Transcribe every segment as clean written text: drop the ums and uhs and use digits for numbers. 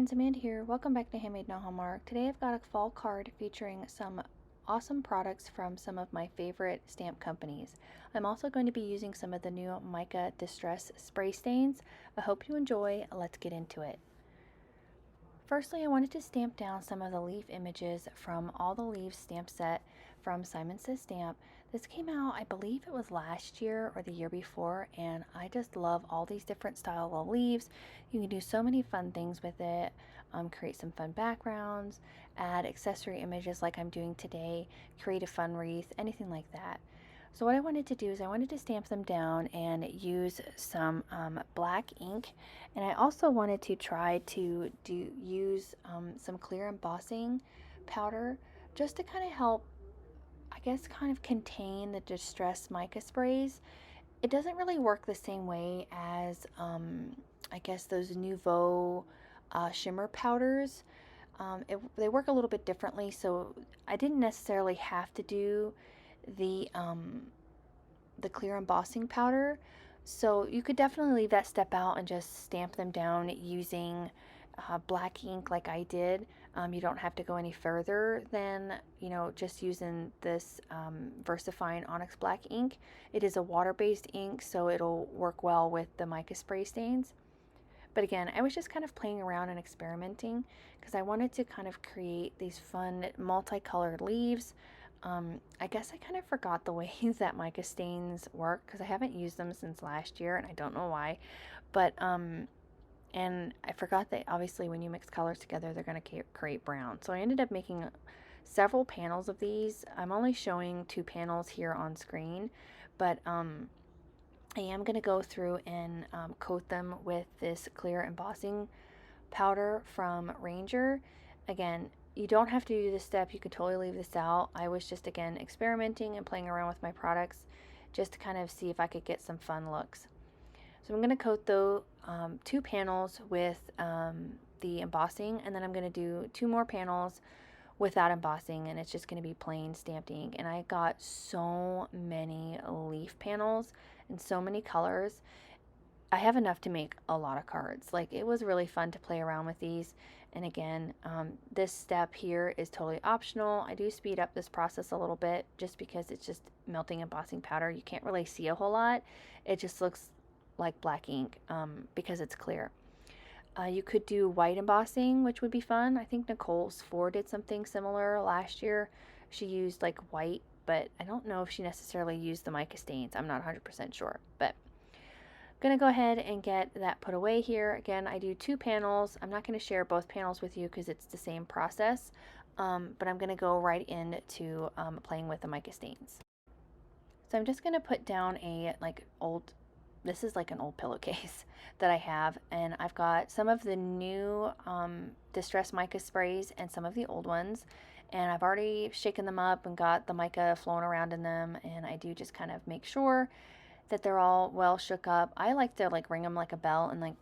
friends, Amanda here. Welcome back to Handmade No Hallmark. Today I've got a fall card featuring some awesome products from some of my favorite stamp companies. I'm also going to be using some of the new Mica Distress spray stains. I hope you enjoy. Let's get into it. Firstly, I wanted to stamp down some of the leaf images from All the Leaves stamp set from Simon Says Stamp. This came out, I believe it was last year or the year before, and I just love all these different style of leaves. You can do so many fun things with it, create some fun backgrounds, add accessory images like I'm doing today, create a fun wreath, anything like that. So what I wanted to do is I wanted to stamp them down and use some black ink, and I also wanted to try to use some clear embossing powder just to kind of help, I guess, kind of contain the distressed mica sprays. It doesn't really work the same way as I guess those Nouveau shimmer powders. They work a little bit differently, so I didn't necessarily have to do the clear embossing powder. So you could definitely leave that step out and just stamp them down using black ink like I did. You don't have to go any further than, just using this VersaFine Onyx Black ink. It is a water-based ink, so it'll work well with the mica spray stains. But again, I was just kind of playing around and experimenting because I wanted to kind of create these fun multicolored leaves. I guess I kind of forgot the ways that mica stains work because I haven't used them since last year and I don't know why. But, and I forgot that obviously when you mix colors together, they're going to create brown. So I ended up making several panels of these. I'm only showing 2 panels here on screen, but I am going to go through and coat them with this clear embossing powder from Ranger. Again, you don't have to do this step. You could totally leave this out. I was just, again, experimenting and playing around with my products just to kind of see if I could get some fun looks. So I'm going to coat the 2 panels with the embossing, and then I'm going to do 2 more panels without embossing, and it's just going to be plain stamped ink. And I got so many leaf panels and so many colors. I have enough to make a lot of cards. Like, it was really fun to play around with these. And again, this step here is totally optional. I do speed up this process a little bit just because it's just melting embossing powder. You can't really see a whole lot. It just looks like black ink because it's clear. You could do white embossing, which would be fun. I think Nicole Spohr did something similar last year. She used like white, but I don't know if she necessarily used the mica stains. I'm not 100% sure, but I'm going to go ahead and get that put away here. Again, I do 2 panels. I'm not going to share both panels with you because it's the same process, but I'm going to go right into playing with the mica stains. So I'm just going to put down a this is like an old pillowcase that I have, and I've got some of the new Distress Mica sprays and some of the old ones, and I've already shaken them up and got the mica flowing around in them, and I do just kind of make sure that they're all well shook up. I like to ring them like a bell and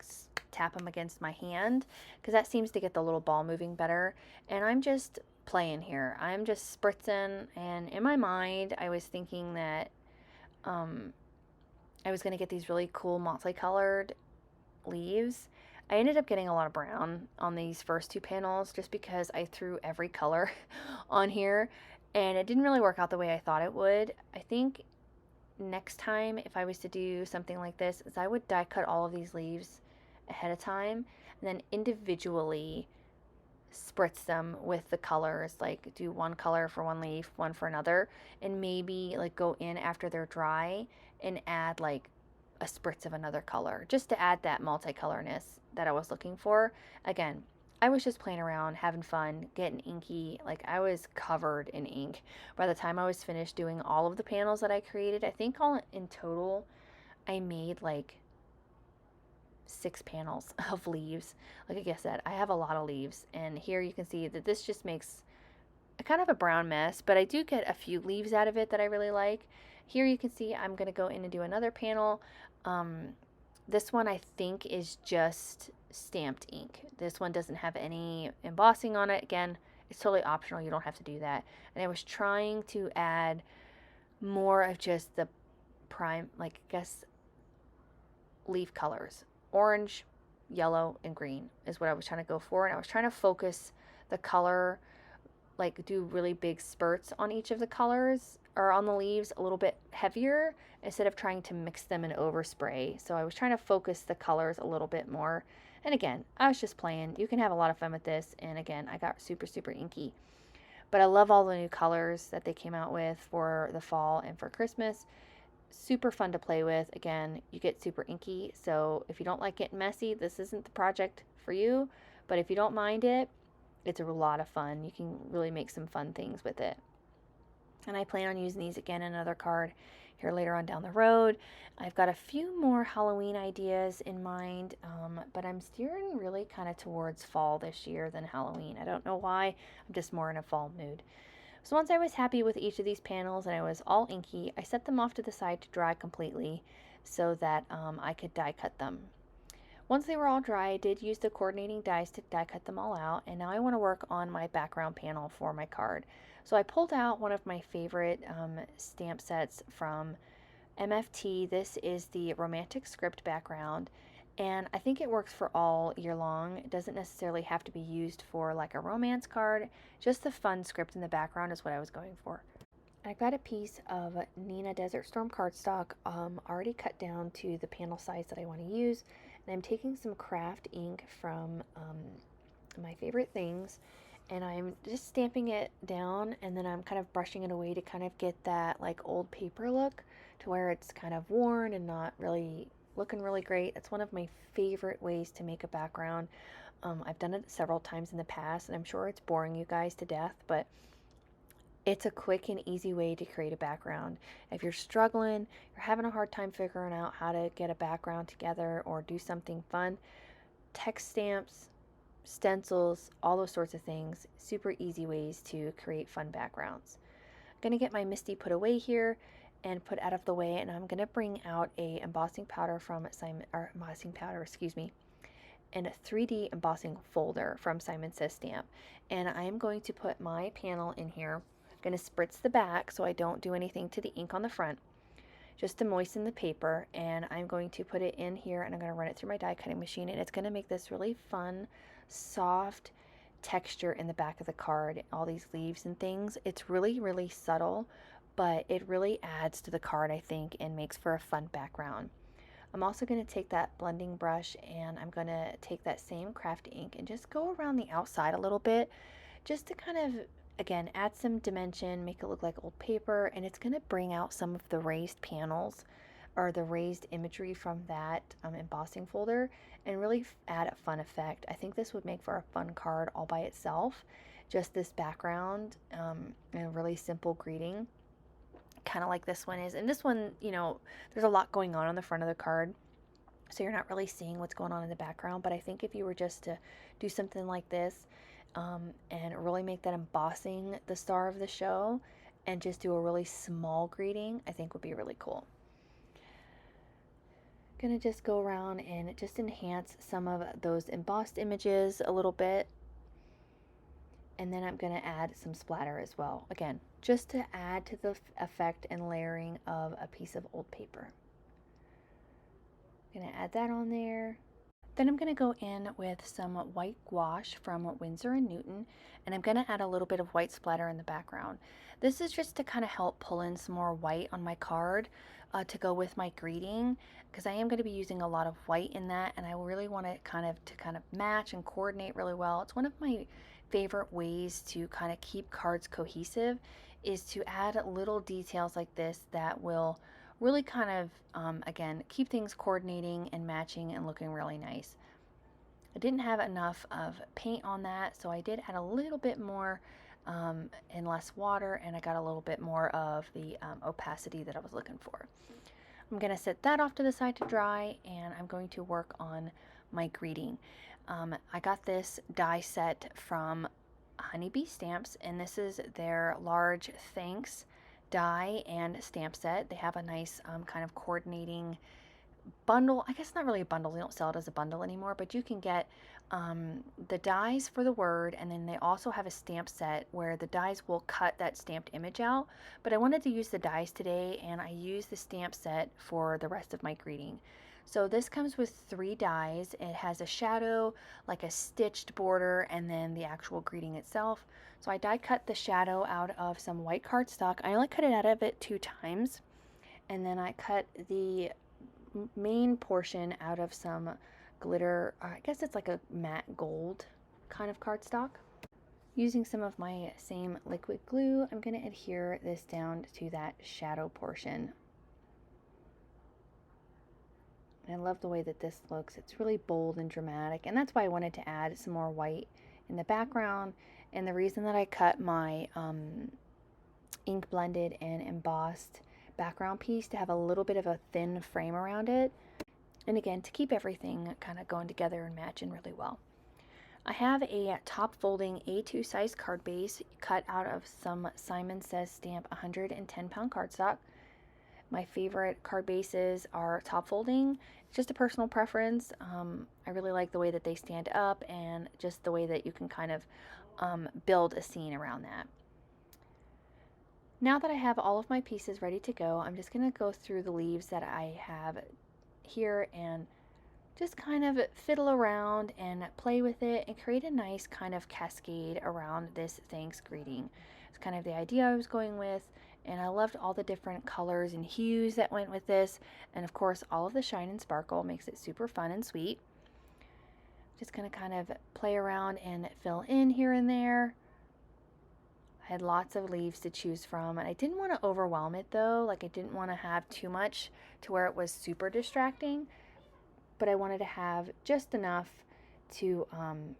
tap them against my hand because that seems to get the little ball moving better. And I'm just playing here. I'm just spritzing, and in my mind I was thinking that I was going to get these really cool multicolored leaves. I ended up getting a lot of brown on these first 2 panels just because I threw every color on here, and it didn't really work out the way I thought it would. I think next time if I was to do something like this is I would die cut all of these leaves ahead of time and then individually spritz them with the colors, like do one color for one leaf, one for another, and maybe go in after they're dry and add a spritz of another color just to add that multicolorness that I was looking for. Again, I was just playing around, having fun, getting inky. I was covered in ink by the time I was finished doing all of the panels that I created. I think all in total I made 6 panels of leaves. Like I said, I have a lot of leaves, and here you can see that this just makes a kind of a brown mess, but I do get a few leaves out of it that I really like. Here you can see I'm going to go in and do another panel. This one I think is just stamped ink. This one doesn't have any embossing on it. Again, it's totally optional. You don't have to do that. And I was trying to add more of just the prime, I guess, leaf colors. Orange, yellow, and green is what I was trying to go for. And I was trying to focus the color, like do really big spurts on each of the colors or on the leaves a little bit heavier instead of trying to mix them and overspray. So I was trying to focus the colors a little bit more. And again, I was just playing. You can have a lot of fun with this. And again, I got super, super inky. But I love all the new colors that they came out with for the fall and for Christmas. Super fun to play with. Again, you get super inky. So if you don't like getting messy, this isn't the project for you. But if you don't mind it, it's a lot of fun. You can really make some fun things with it. And I plan on using these again in another card here later on down the road. I've got a few more Halloween ideas in mind, but I'm steering really kind of towards fall this year than Halloween. I don't know why. I'm just more in a fall mood. So once I was happy with each of these panels and I was all inky, I set them off to the side to dry completely so that I could die cut them. Once they were all dry, I did use the coordinating dies to die cut them all out, and now I want to work on my background panel for my card. So I pulled out one of my favorite stamp sets from MFT. This is the Romantic Script background, and I think it works for all year long. It doesn't necessarily have to be used for like a romance card. Just the fun script in the background is what I was going for. I've got a piece of Neenah Desert Storm cardstock already cut down to the panel size that I want to use. And I'm taking some craft ink from my favorite things, and I'm just stamping it down, and then I'm kind of brushing it away to kind of get that like old paper look to where it's kind of worn and not really looking really great. It's one of my favorite ways to make a background. I've done it several times in the past, and I'm sure it's boring you guys to death, but it's a quick and easy way to create a background. If you're struggling, you're having a hard time figuring out how to get a background together or do something fun, text stamps, stencils, all those sorts of things, super easy ways to create fun backgrounds. I'm going to get my MISTI put away here and put out of the way, and I'm going to bring out a embossing powder from and a 3D embossing folder from Simon Says Stamp. And I'm going to put my panel in here. I'm going to spritz the back so I don't do anything to the ink on the front, just to moisten the paper. And I'm going to put it in here, and I'm going to run it through my die cutting machine, and it's going to make this really fun, soft texture in the back of the card. All these leaves and things. It's really, really subtle, but it really adds to the card, I think, and makes for a fun background. I'm also going to take that blending brush, and I'm going to take that same craft ink and just go around the outside a little bit, just to kind of, again, add some dimension, make it look like old paper, and it's going to bring out some of the raised panels or the raised imagery from that embossing folder and really add a fun effect. I think this would make for a fun card all by itself, just this background and a really simple greeting, kind of like this one is. And this one, you know, there's a lot going on the front of the card, so you're not really seeing what's going on in the background. But I think if you were just to do something like this and really make that embossing the star of the show and just do a really small greeting, I think would be really cool. Gonna just go around and just enhance some of those embossed images a little bit. And then I'm gonna add some splatter as well. Again, just to add to the effect and layering of a piece of old paper. I'm gonna add that on there. Then I'm going to go in with some white gouache from Winsor & Newton, and I'm going to add a little bit of white splatter in the background. This is just to kind of help pull in some more white on my card to go with my greeting, because I am going to be using a lot of white in that, and I really want it kind of match and coordinate really well. It's one of my favorite ways to kind of keep cards cohesive, is to add little details like this that will really kind of, again, keep things coordinating and matching and looking really nice. I didn't have enough of paint on that, so I did add a little bit more and less water, and I got a little bit more of the opacity that I was looking for. I'm going to set that off to the side to dry, and I'm going to work on my greeting. I got this die set from Honeybee Stamps, and this is their large thanks die and stamp set. They have a nice kind of coordinating bundle. I guess not really a bundle, they don't sell it as a bundle anymore, but you can get the dies for the word, and then they also have a stamp set where the dies will cut that stamped image out. But I wanted to use the dies today, and I used the stamp set for the rest of my greeting. So this comes with 3 dies. It has a shadow, like a stitched border, and then the actual greeting itself. So I die cut the shadow out of some white cardstock. I only cut it out of it 2 times. And then I cut the main portion out of some glitter, I guess it's like a matte gold kind of cardstock. Using some of my same liquid glue, I'm going to adhere this down to that shadow portion. I love the way that this looks. It's really bold and dramatic, and that's why I wanted to add some more white in the background. And the reason that I cut my ink blended and embossed background piece to have a little bit of a thin frame around it, and again to keep everything kind of going together and matching really well. I have a top folding A2 size card base cut out of some Simon Says Stamp 110 pound cardstock. My favorite card bases are top folding. It's just a personal preference. I really like the way that they stand up and just the way that you can kind of build a scene around that. Now that I have all of my pieces ready to go, I'm just going to go through the leaves that I have here and just kind of fiddle around and play with it and create a nice kind of cascade around this thanks greeting. It's kind of the idea I was going with, and I loved all the different colors and hues that went with this, and of course all of the shine and sparkle makes it super fun and sweet. Just going to kind of play around and fill in here and there. I had lots of leaves to choose from, and I didn't want to overwhelm it though. Like, I didn't want to have too much to where it was super distracting, but I wanted to have just enough to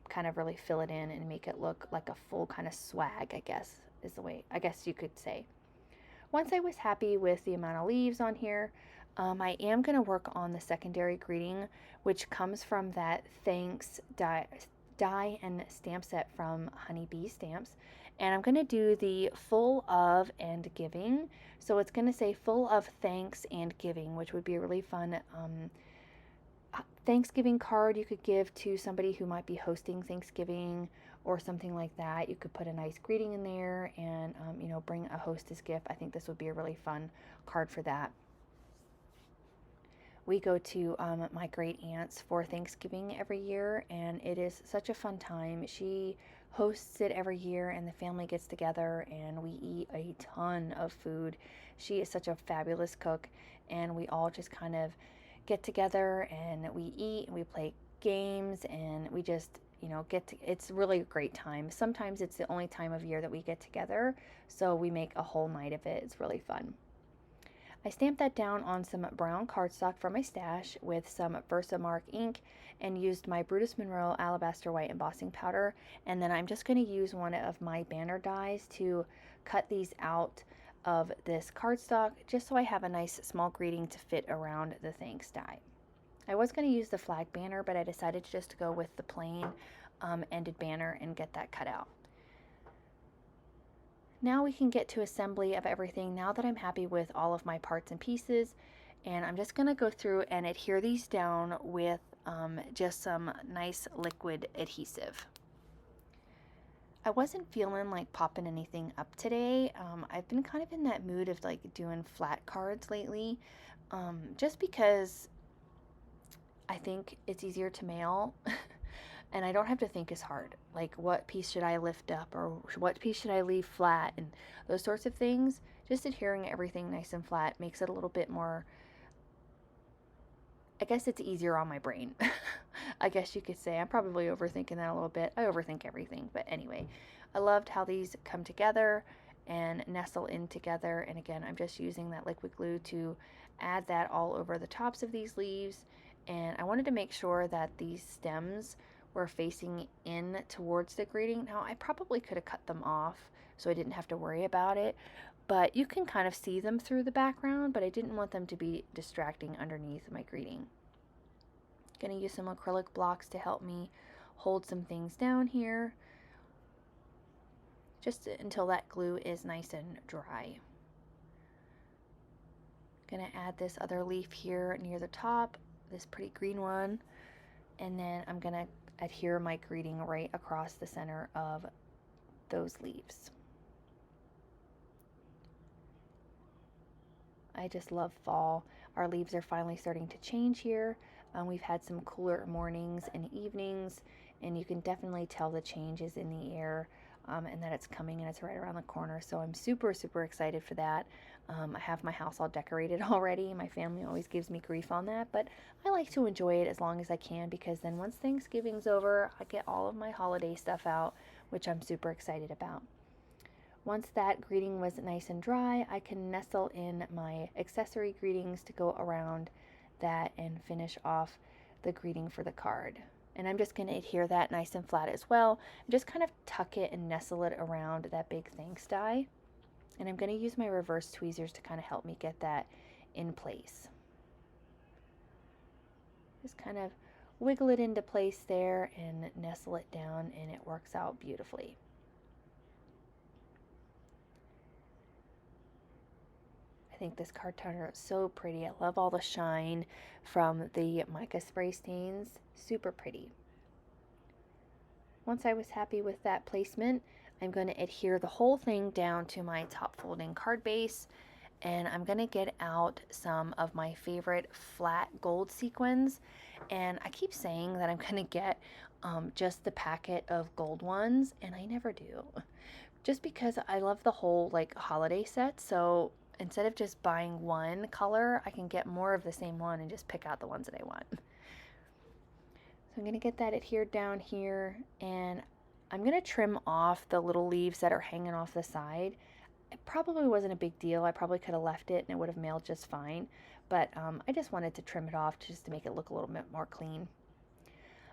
kind of really fill it in and make it look like a full kind of swag, I guess is the way, I guess you could say. Once I was happy with the amount of leaves on here, I am going to work on the secondary greeting, which comes from that thanks die and stamp set from Honeybee Stamps. And I'm going to do the full of and giving. So it's going to say full of thanks and giving, which would be a really fun Thanksgiving card you could give to somebody who might be hosting Thanksgiving or something like that. You could put a nice greeting in there and, you know, bring a hostess gift. I think this would be a really fun card for that. We go to my great aunt's for Thanksgiving every year, and it is such a fun time. She hosts it every year, and the family gets together, and we eat a ton of food. She is such a fabulous cook, and we all just kind of get together and we eat and we play games, and we just, you know, it's really a great time. Sometimes it's the only time of year that we get together, so we make a whole night of it. It's really fun. I stamped that down on some brown cardstock from my stash with some Versamark ink and used my Brutus Monroe Alabaster White embossing powder, and then I'm just going to use one of my banner dies to cut these out of this cardstock just so I have a nice small greeting to fit around the thanks die. I was going to use the flag banner, but I decided just to go with the plain ended banner and get that cut out. Now we can get to assembly of everything now that I'm happy with all of my parts and pieces, and I'm just going to go through and adhere these down with just some nice liquid adhesive. I wasn't feeling like popping anything up today. I've been kind of in that mood of like doing flat cards lately, just because I think it's easier to mail and I don't have to think as hard. Like, what piece should I lift up or what piece should I leave flat and those sorts of things. Just adhering everything nice and flat makes it a little bit more, I guess it's easier on my brain. I guess you could say. I'm probably overthinking that a little bit. I overthink everything. But anyway, I loved how these come together and nestle in together. And again, I'm just using that liquid glue to add that all over the tops of these leaves. And I wanted to make sure that these stems were facing in towards the greeting. Now, I probably could have cut them off so I didn't have to worry about it. But you can kind of see them through the background, but I didn't want them to be distracting underneath my greeting. Going to use some acrylic blocks to help me hold some things down here, just until that glue is nice and dry. Going to add this other leaf here near the top, this pretty green one, and then I'm going to adhere my greeting right across the center of those leaves. I just love fall. Our leaves are finally starting to change here. We've had some cooler mornings and evenings, and you can definitely tell the changes in the air, and that it's coming and it's right around the corner. So I'm super, super excited for that. I have my house all decorated already. My family always gives me grief on that, but I like to enjoy it as long as I can, because then once Thanksgiving's over, I get all of my holiday stuff out, which I'm super excited about. Once that greeting was nice and dry, I can nestle in my accessory greetings to go around that and finish off the greeting for the card. And I'm just going to adhere that nice and flat as well. Just kind of tuck it and nestle it around that big thanks die. And I'm going to use my reverse tweezers to kind of help me get that in place. Just kind of wiggle it into place there and nestle it down, and it works out beautifully. I think this card turned out so pretty. I love all the shine from the mica spray stains. Super pretty. Once I was happy with that placement, I'm going to adhere the whole thing down to my top folding card base, and I'm going to get out some of my favorite flat gold sequins. And I keep saying that I'm going to get just the packet of gold ones, and I never do. Just because I love the whole like holiday set, so instead of just buying one color, I can get more of the same one and just pick out the ones that I want. So I'm going to get that adhered down here, and I'm going to trim off the little leaves that are hanging off the side. It probably wasn't a big deal. I probably could have left it and it would have mailed just fine, but I just wanted to trim it off just to make it look a little bit more clean.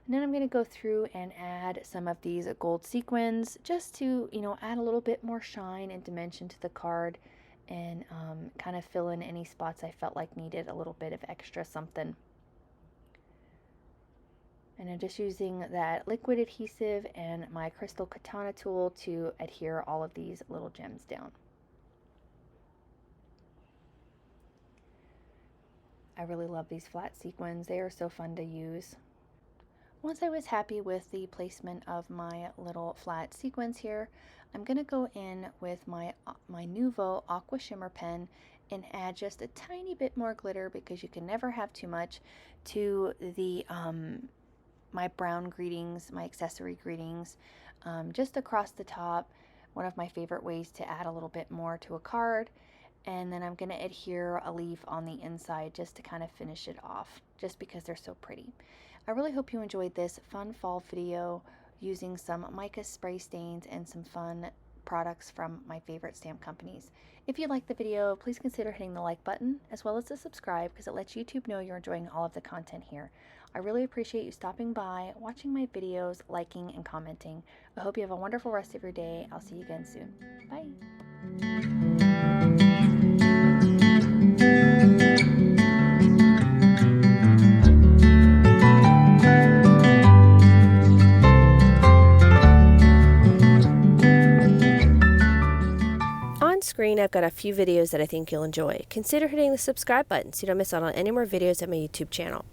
And then I'm going to go through and add some of these gold sequins just to, add a little bit more shine and dimension to the card, and kind of fill in any spots I felt like needed a little bit of extra something. And I'm just using that liquid adhesive and my crystal katana tool to adhere all of these little gems down. I really love these flat sequins. They are so fun to use. Once I was happy with the placement of my little flat sequins here, I'm going to go in with my Nuvo Aqua Shimmer pen and add just a tiny bit more glitter, because you can never have too much, to the my brown greetings, my accessory greetings, just across the top. One of my favorite ways to add a little bit more to a card. And then I'm going to adhere a leaf on the inside just to kind of finish it off, just because they're so pretty. I really hope you enjoyed this fun fall video using some mica spray stains and some fun products from my favorite stamp companies. If you liked the video, please consider hitting the like button as well as the subscribe, because it lets YouTube know you're enjoying all of the content here. I really appreciate you stopping by, watching my videos, liking, and commenting. I hope you have a wonderful rest of your day. I'll see you again soon. Bye. On screen, I've got a few videos that I think you'll enjoy. Consider hitting the subscribe button so you don't miss out on any more videos at my YouTube channel.